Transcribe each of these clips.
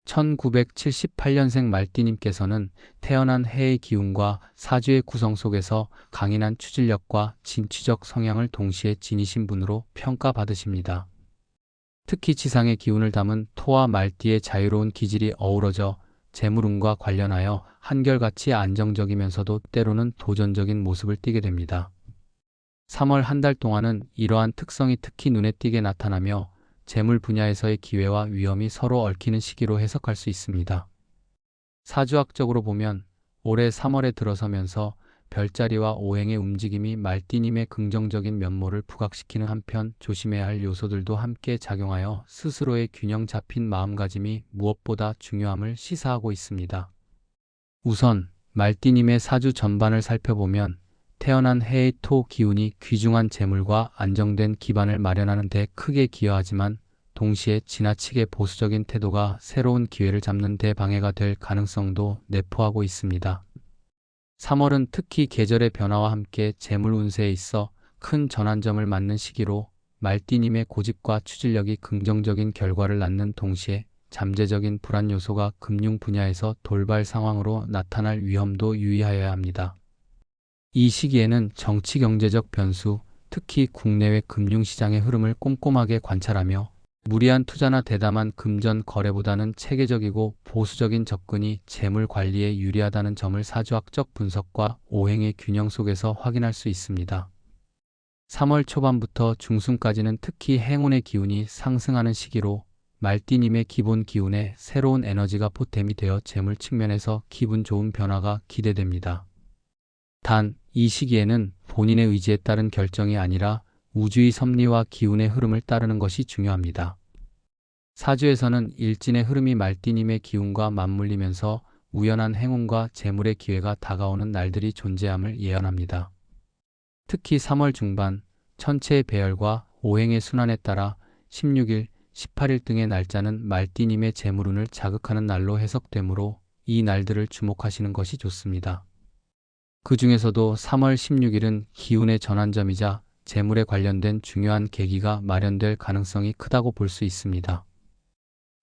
1978년생 말띠님께서는 태어난 해의 기운과 사주의 구성 속에서 강인한 추진력과 진취적 성향을 동시에 지니신 분으로 평가받으십니다. 특히 지상의 기운을 담은 토와 말띠의 자유로운 기질이 어우러져 재물운과 관련하여 한결같이 안정적이면서도 때로는 도전적인 모습을 띠게 됩니다. 3월 한 달 동안은 이러한 특성이 특히 눈에 띄게 나타나며 재물 분야에서의 기회와 위험이 서로 얽히는 시기로 해석할 수 있습니다. 사주학적으로 보면 올해 3월에 들어서면서 별자리와 오행의 움직임이 말띠님의 긍정적인 면모를 부각시키는 한편 조심해야 할 요소들도 함께 작용하여 스스로의 균형 잡힌 마음가짐이 무엇보다 중요함을 시사하고 있습니다. 우선 말띠님의 사주 전반을 살펴보면 태어난 해의 토 기운이 귀중한 재물과 안정된 기반을 마련하는 데 크게 기여하지만 동시에 지나치게 보수적인 태도가 새로운 기회를 잡는 데 방해가 될 가능성도 내포하고 있습니다. 3월은 특히 계절의 변화와 함께 재물 운세에 있어 큰 전환점을 맞는 시기로 말띠님의 고집과 추진력이 긍정적인 결과를 낳는 동시에 잠재적인 불안 요소가 금융 분야에서 돌발 상황으로 나타날 위험도 유의하여야 합니다. 이 시기에는 정치 경제적 변수, 특히 국내외 금융시장의 흐름을 꼼꼼하게 관찰하며 무리한 투자나 대담한 금전 거래보다는 체계적이고 보수적인 접근이 재물 관리에 유리하다는 점을 사주학적 분석과 오행의 균형 속에서 확인할 수 있습니다. 3월 초반부터 중순까지는 특히 행운의 기운이 상승하는 시기로 말띠님의 기본 기운에 새로운 에너지가 보탬이 되어 재물 측면에서 기분 좋은 변화가 기대됩니다. 단, 이 시기에는 본인의 의지에 따른 결정이 아니라 우주의 섭리와 기운의 흐름을 따르는 것이 중요합니다. 사주에서는 일진의 흐름이 말띠님의 기운과 맞물리면서 우연한 행운과 재물의 기회가 다가오는 날들이 존재함을 예언합니다. 특히 3월 중반, 천체의 배열과 오행의 순환에 따라 16일, 18일 등의 날짜는 말띠님의 재물운을 자극하는 날로 해석되므로 이 날들을 주목하시는 것이 좋습니다. 그 중에서도 3월 16일은 기운의 전환점이자 재물에 관련된 중요한 계기가 마련될 가능성이 크다고 볼 수 있습니다.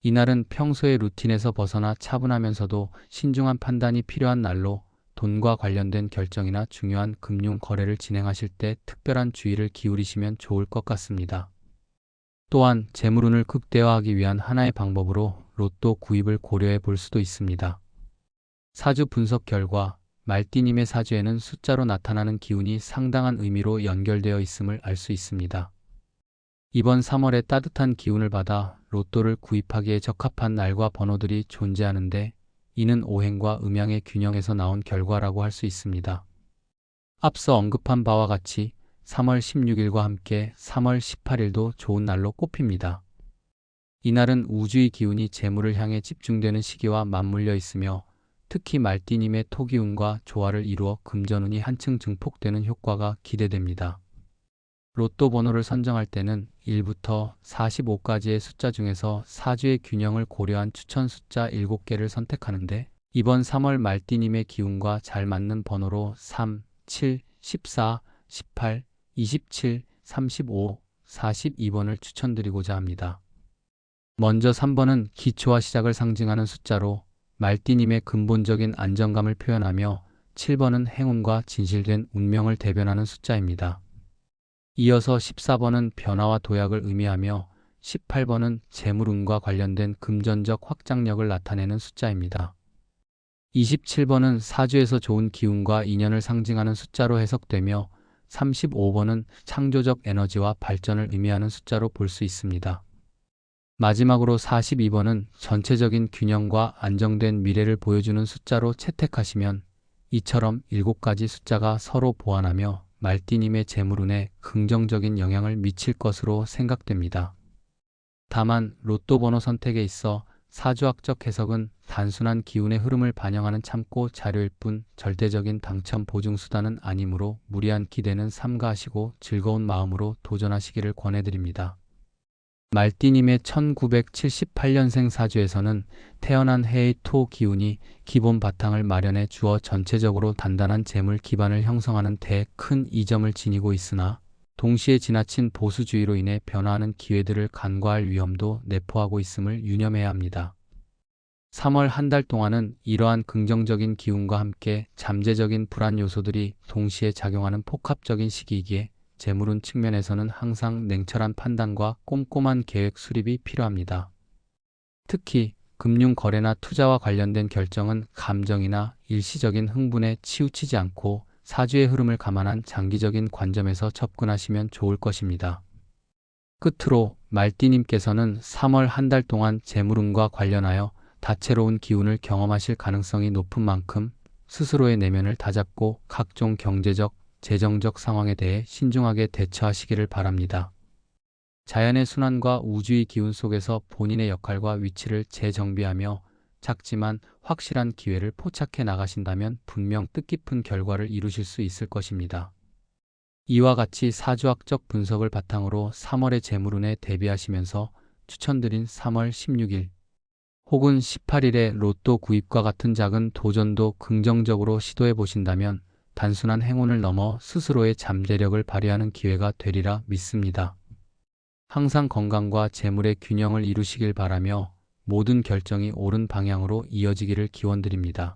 이날은 평소의 루틴에서 벗어나 차분하면서도 신중한 판단이 필요한 날로 돈과 관련된 결정이나 중요한 금융 거래를 진행하실 때 특별한 주의를 기울이시면 좋을 것 같습니다. 또한 재물운을 극대화하기 위한 하나의 방법으로 로또 구입을 고려해 볼 수도 있습니다. 사주 분석 결과 말띠님의 사주에는 숫자로 나타나는 기운이 상당한 의미로 연결되어 있음을 알 수 있습니다. 이번 3월에 따뜻한 기운을 받아 로또를 구입하기에 적합한 날과 번호들이 존재하는데 이는 오행과 음양의 균형에서 나온 결과라고 할 수 있습니다. 앞서 언급한 바와 같이 3월 16일과 함께 3월 18일도 좋은 날로 꼽힙니다. 이날은 우주의 기운이 재물을 향해 집중되는 시기와 맞물려 있으며 특히 말띠님의 토기운과 조화를 이루어 금전운이 한층 증폭되는 효과가 기대됩니다. 로또 번호를 선정할 때는 1부터 45까지의 숫자 중에서 사주의 균형을 고려한 추천 숫자 7개를 선택하는데 이번 3월 말띠님의 기운과 잘 맞는 번호로 3, 7, 14, 18, 27, 35, 42번을 추천드리고자 합니다. 먼저 3번은 기초와 시작을 상징하는 숫자로 말띠님의 근본적인 안정감을 표현하며 7번은 행운과 진실된 운명을 대변하는 숫자입니다. 이어서 14번은 변화와 도약을 의미하며 18번은 재물운과 관련된 금전적 확장력을 나타내는 숫자입니다. 27번은 사주에서 좋은 기운과 인연을 상징하는 숫자로 해석되며 35번은 창조적 에너지와 발전을 의미하는 숫자로 볼 수 있습니다. 마지막으로 42번은 전체적인 균형과 안정된 미래를 보여주는 숫자로 채택하시면 이처럼 7가지 숫자가 서로 보완하며 말띠님의 재물운에 긍정적인 영향을 미칠 것으로 생각됩니다. 다만 로또 번호 선택에 있어 사주학적 해석은 단순한 기운의 흐름을 반영하는 참고 자료일 뿐 절대적인 당첨 보증 수단은 아니므로 무리한 기대는 삼가하시고 즐거운 마음으로 도전하시기를 권해드립니다. 말띠님의 1978년생 사주에서는 태어난 해의 토 기운이 기본 바탕을 마련해 주어 전체적으로 단단한 재물 기반을 형성하는 데 큰 이점을 지니고 있으나 동시에 지나친 보수주의로 인해 변화하는 기회들을 간과할 위험도 내포하고 있음을 유념해야 합니다. 3월 한 달 동안은 이러한 긍정적인 기운과 함께 잠재적인 불안 요소들이 동시에 작용하는 복합적인 시기이기에 재물운 측면에서는 항상 냉철한 판단과 꼼꼼한 계획 수립이 필요합니다. 특히 금융 거래나 투자와 관련된 결정은 감정이나 일시적인 흥분에 치우치지 않고 사주의 흐름을 감안한 장기적인 관점에서 접근하시면 좋을 것입니다. 끝으로 말띠님께서는 3월 한 달 동안 재물운과 관련하여 다채로운 기운을 경험하실 가능성이 높은 만큼 스스로의 내면을 다잡고 각종 경제적, 재정적 상황에 대해 신중하게 대처하시기를 바랍니다. 자연의 순환과 우주의 기운 속에서 본인의 역할과 위치를 재정비하며 작지만 확실한 기회를 포착해 나가신다면 분명 뜻깊은 결과를 이루실 수 있을 것입니다. 이와 같이 사주학적 분석을 바탕으로 3월의 재물운에 대비하시면서 추천드린 3월 16일 혹은 18일의 로또 구입과 같은 작은 도전도 긍정적으로 시도해 보신다면 단순한 행운을 넘어 스스로의 잠재력을 발휘하는 기회가 되리라 믿습니다. 항상 건강과 재물의 균형을 이루시길 바라며 모든 결정이 옳은 방향으로 이어지기를 기원드립니다.